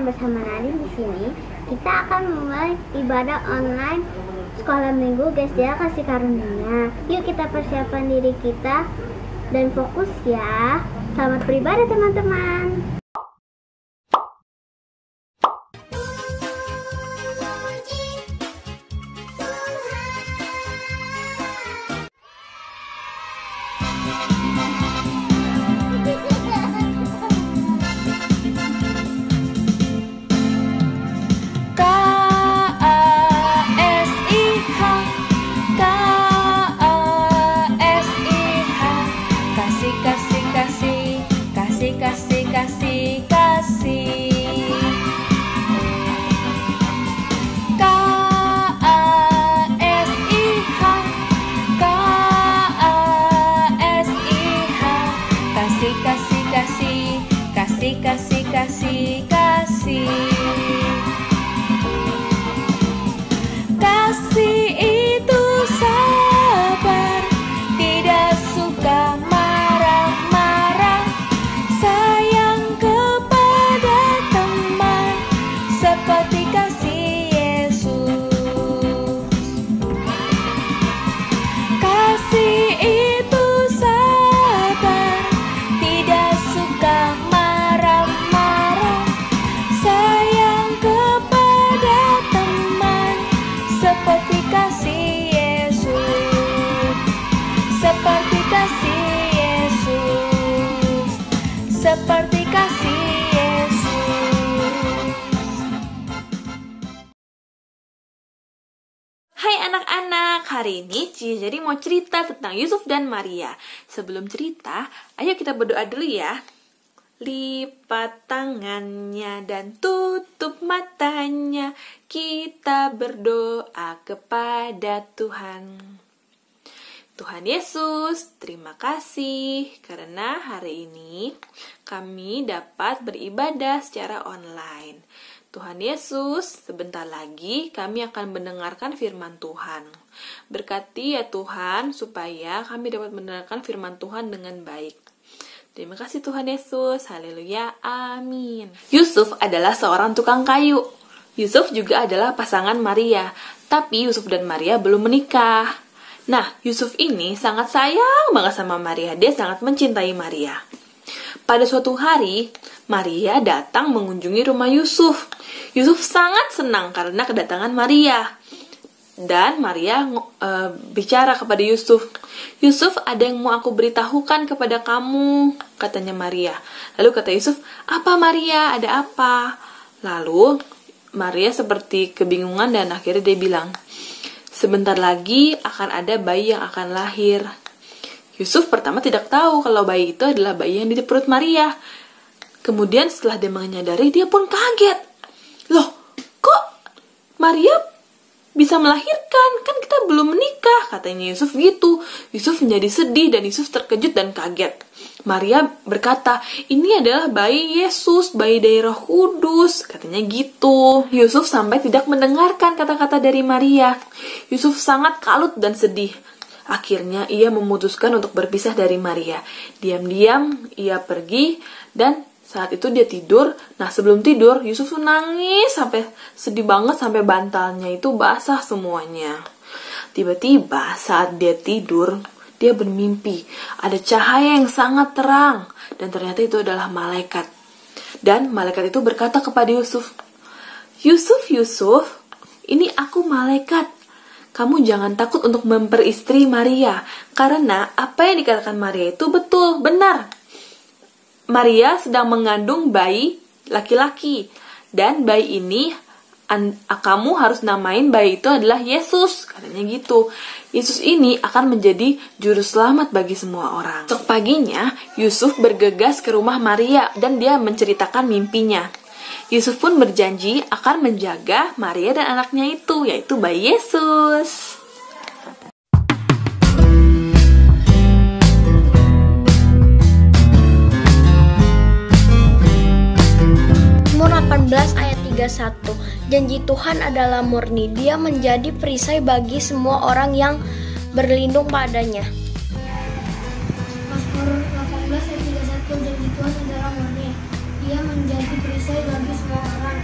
bersama Nadine di sini. Kita akan memulai ibadah online sekolah minggu Gesda Kasih Karunia. Yuk kita persiapkan diri kita dan fokus ya. Selamat beribadah teman-teman. Seperti kasih Yesus. Hai anak-anak, hari ini Cici jadi mau cerita tentang Yusuf dan Maria. Sebelum cerita, ayo kita berdoa dulu ya. Lipat tangannya dan tutup matanya, kita berdoa kepada Tuhan. Tuhan Yesus, terima kasih karena hari ini kami dapat beribadah secara online. Tuhan Yesus, sebentar lagi kami akan mendengarkan firman Tuhan. Berkati ya Tuhan, supaya kami dapat mendengarkan firman Tuhan dengan baik. Terima kasih Tuhan Yesus, haleluya, amin. Yusuf adalah seorang tukang kayu. Yusuf juga adalah pasangan Maria, tapi Yusuf dan Maria belum menikah. Nah, Yusuf ini sangat sayang banget sama Maria. Dia sangat mencintai Maria. Pada suatu hari, Maria datang mengunjungi rumah Yusuf. Yusuf sangat senang karena kedatangan Maria. Dan Maria bicara kepada Yusuf. Yusuf, ada yang mau aku beritahukan kepada kamu, katanya Maria. Lalu kata Yusuf, apa Maria? Ada apa? Lalu Maria seperti kebingungan dan akhirnya dia bilang, sebentar lagi akan ada bayi yang akan lahir. Yusuf pertama tidak tahu kalau bayi itu adalah bayi yang di perut Maria. Kemudian setelah dia menyadari, dia pun kaget. Loh, kok Maria bisa melahirkan? Kan kita belum menikah, katanya Yusuf gitu. Yusuf menjadi sedih dan Yusuf terkejut dan kaget. Maria berkata, ini adalah bayi Yesus, bayi dari Roh Kudus, katanya gitu. Yusuf sampai tidak mendengarkan kata-kata dari Maria. Yusuf sangat kalut dan sedih. Akhirnya ia memutuskan untuk berpisah dari Maria. Diam-diam ia pergi dan saat itu dia tidur. Nah, sebelum tidur Yusuf nangis sampai sedih banget sampai bantalnya itu basah semuanya. Tiba-tiba saat dia tidur, dia bermimpi ada cahaya yang sangat terang dan ternyata itu adalah malaikat. Dan malaikat itu berkata kepada Yusuf, Yusuf, Yusuf, ini aku malaikat. Kamu jangan takut untuk memperistri Maria, karena apa yang dikatakan Maria itu betul, benar. Maria sedang mengandung bayi laki-laki, dan bayi ini kamu harus namain bayi itu adalah Yesus, katanya gitu. Yesus ini akan menjadi juru selamat bagi semua orang. Esok paginya, Yusuf bergegas ke rumah Maria dan dia menceritakan mimpinya. Yusuf pun berjanji akan menjaga Maria dan anaknya itu, yaitu bayi Yesus. Mazmur 18 ayat 31. Janji Tuhan adalah murni, Dia menjadi perisai bagi semua orang yang berlindung padanya. Mazmur 18 ayat 31. Janji Tuhan adalah murni, Dia menjadi perisai bagi semua orang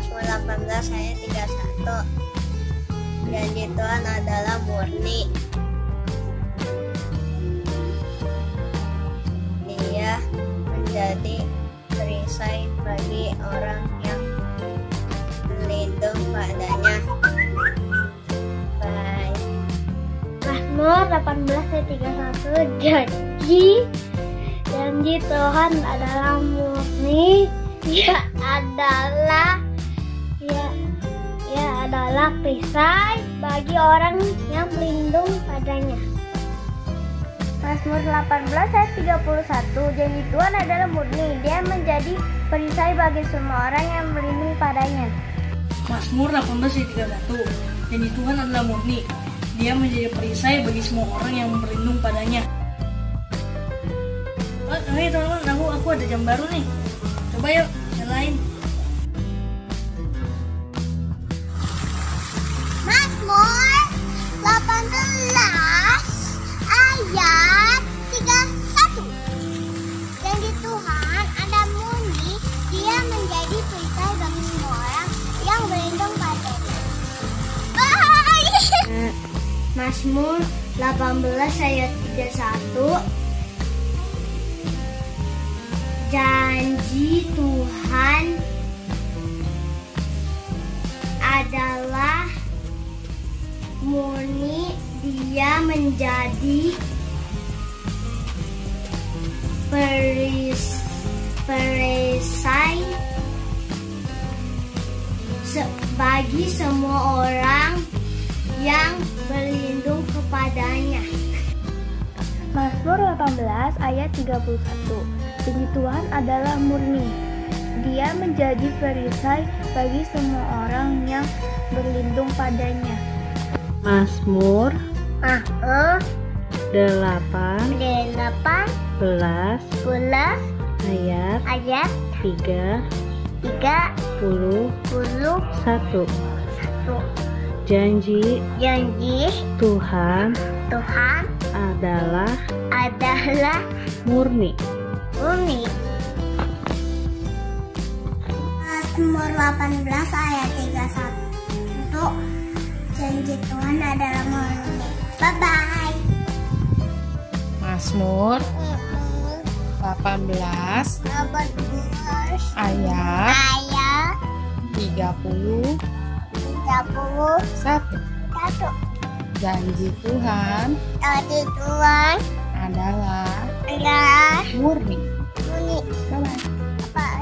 Mazmur 18 ayat 31. Janji Tuhan adalah murni. Dia menjadi perisai bagi orang yang berlindung padanya. Baik. Mazmur 18 ayat 31. Janji Tuhan adalah murni. Ia adalah perisai bagi orang yang berlindung padanya. Mazmur 18 ayat 31. Janji Tuhan adalah murni. Dia menjadi perisai bagi semua orang yang berlindung padanya. Mazmur 18 ayat 31. Janji Tuhan adalah murni. Dia menjadi perisai bagi semua orang yang berlindung padanya. Hai teman-teman, aku ada jam baru nih. Coba yuk, nyalain. Mazmur 18 ayat 31. Janji Tuhan ada murni. Dia menjadi perisai bagi semua orang yang berlindung padanya. Mazmur 18 ayat 31. Janji Tuhan adalah murni. Dia menjadi perisai bagi semua orang yang berlindung kepadanya. Mazmur 18 ayat 31. Janji Tuhan adalah murni. Dia menjadi perisai bagi semua orang yang berlindung padanya. Mazmur 18 ayat 31. Janji Tuhan adalah murni. Mazmur 18 ayat 31. Janji Tuhan adalah murni. Bye-bye. Mazmur 18 ayat 31. Janji Tuhan adalah murni. Bye-bye.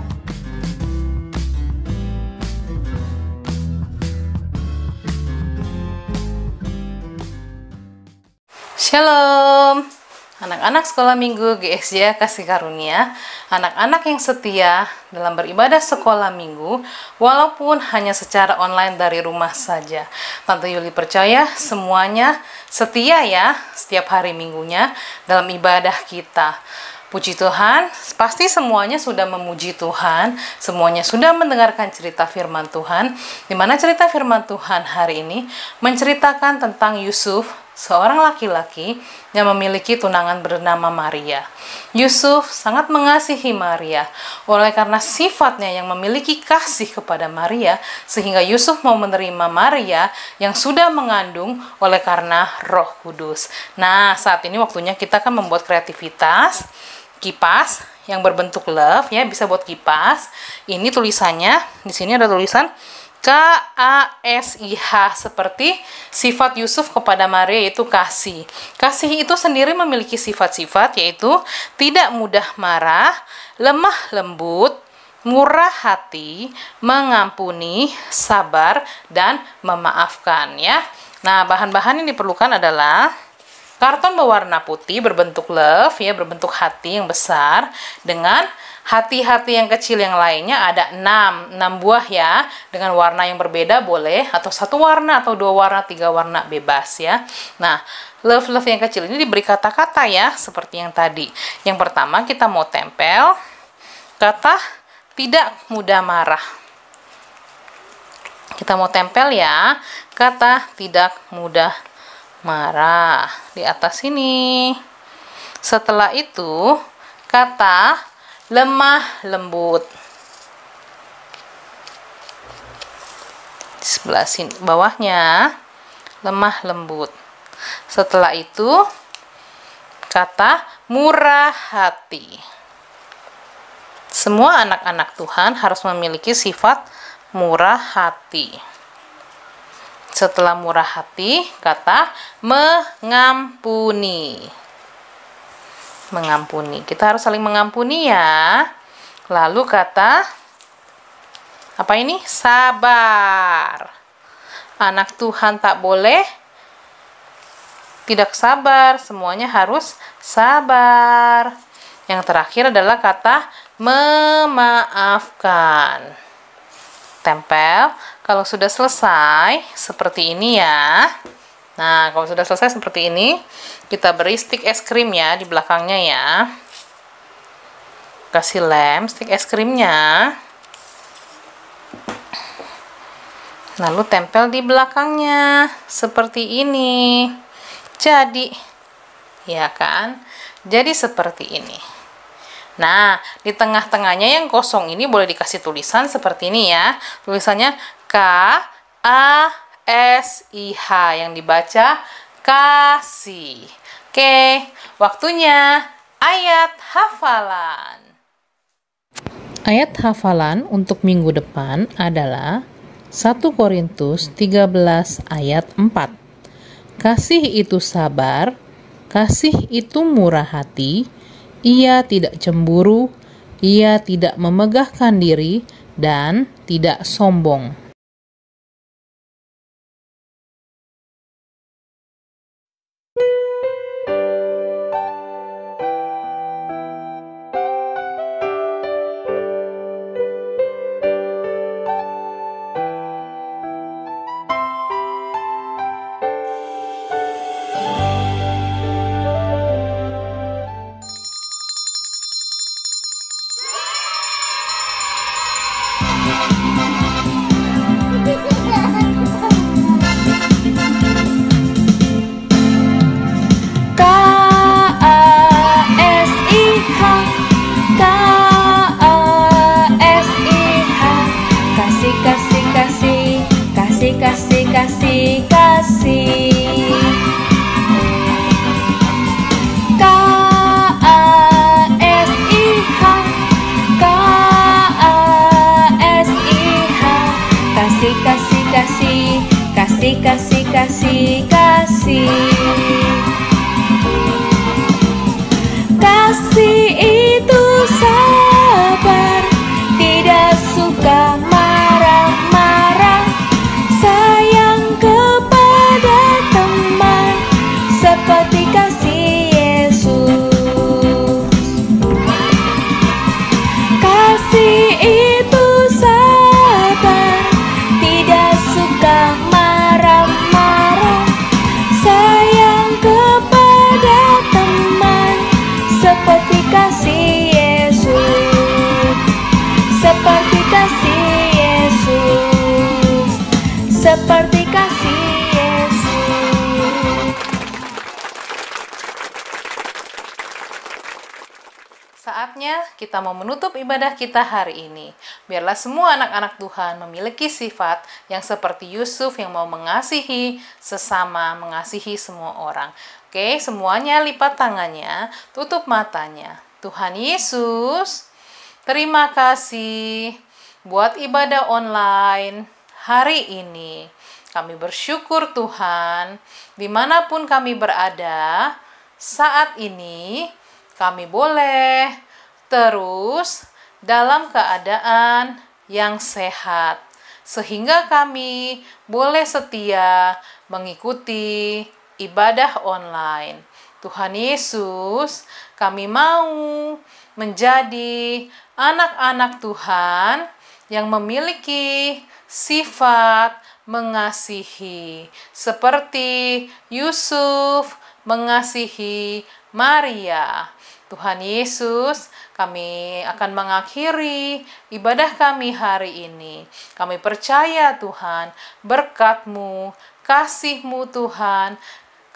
Shalom, anak-anak sekolah minggu GSJ Kasih Karunia, anak-anak yang setia dalam beribadah sekolah minggu, walaupun hanya secara online dari rumah saja. Tante Yuli percaya semuanya setia ya, setiap hari minggunya dalam ibadah kita. Puji Tuhan, pasti semuanya sudah memuji Tuhan, semuanya sudah mendengarkan cerita firman Tuhan, di mana cerita firman Tuhan hari ini menceritakan tentang Yusuf, seorang laki-laki yang memiliki tunangan bernama Maria. Yusuf sangat mengasihi Maria, oleh karena sifatnya yang memiliki kasih kepada Maria, sehingga Yusuf mau menerima Maria yang sudah mengandung oleh karena Roh Kudus. Nah, saat ini waktunya kita akan membuat kreativitas, kipas yang berbentuk love ya, bisa buat kipas. Ini tulisannya, di sini ada tulisan KASIH, seperti sifat Yusuf kepada Maria yaitu kasih. Kasih itu sendiri memiliki sifat-sifat yaitu tidak mudah marah, lemah lembut, murah hati, mengampuni, sabar, dan memaafkan ya. Nah, bahan-bahan yang diperlukan adalah karton berwarna putih berbentuk love ya, berbentuk hati yang besar, dengan hati-hati yang kecil yang lainnya ada 6 buah ya, dengan warna yang berbeda boleh, atau 1 warna atau 2 warna, 3 warna bebas ya. Nah, love yang kecil ini diberi kata-kata ya, seperti yang tadi. Yang pertama kita mau tempel kata tidak mudah marah. Kita mau tempel ya, kata tidak mudah marah di atas sini. Setelah itu kata lemah lembut. Di sebelah sini bawahnya lemah lembut. Setelah itu kata murah hati. Semua anak-anak Tuhan harus memiliki sifat murah hati. Setelah murah hati, kata mengampuni. Mengampuni. Kita harus saling mengampuni ya. Lalu kata apa ini? Sabar. Anak Tuhan tak boleh tidak sabar, semuanya harus sabar. Yang terakhir adalah kata memaafkan. Tempel. Kalau sudah selesai seperti ini ya. Nah, kalau sudah selesai seperti ini, kita beri stik es krim ya di belakangnya ya. Kasih lem stik es krimnya. Lalu tempel di belakangnya seperti ini. Jadi, ya kan? Jadi seperti ini. Nah, di tengah-tengahnya yang kosong ini boleh dikasih tulisan seperti ini ya. Tulisannya K-A-S-I-H yang dibaca kasih. Oke, waktunya ayat hafalan. Ayat hafalan untuk minggu depan adalah 1 Korintus 13 ayat 4. Kasih itu sabar, kasih itu murah hati, ia tidak cemburu, ia tidak memegahkan diri, dan tidak sombong. Kasih itu sabar, tidak suka marah-marah, sayang kepada teman seperti kasih Yesus. Kasih itu sabar, tidak suka marah-marah, sayang kepada teman seperti kasih Yesus. Seperti kasih Yesus. Seperti kasih Yesus. Saatnya kita mau menutup ibadah kita hari ini. Biarlah semua anak-anak Tuhan memiliki sifat yang seperti Yusuf yang mau mengasihi sesama, mengasihi semua orang. Oke, semuanya lipat tangannya, tutup matanya. Tuhan Yesus, terima kasih buat ibadah online hari ini. Kami bersyukur Tuhan, dimanapun kami berada saat ini, kami boleh terus dalam keadaan yang sehat, sehingga kami boleh setia mengikuti ibadah online. Tuhan Yesus, kami mau menjadi anak-anak Tuhan yang memiliki sifat mengasihi, seperti Yusuf mengasihi Maria. Tuhan Yesus, kami akan mengakhiri ibadah kami hari ini. Kami percaya Tuhan, berkat-Mu, kasih-Mu Tuhan,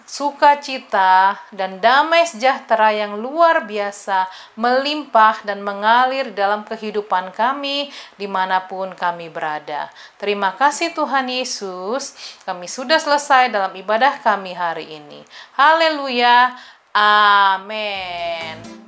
sukacita, dan damai sejahtera yang luar biasa melimpah dan mengalir dalam kehidupan kami dimanapun kami berada. Terima kasih Tuhan Yesus, kami sudah selesai dalam ibadah kami hari ini. Haleluya, amin.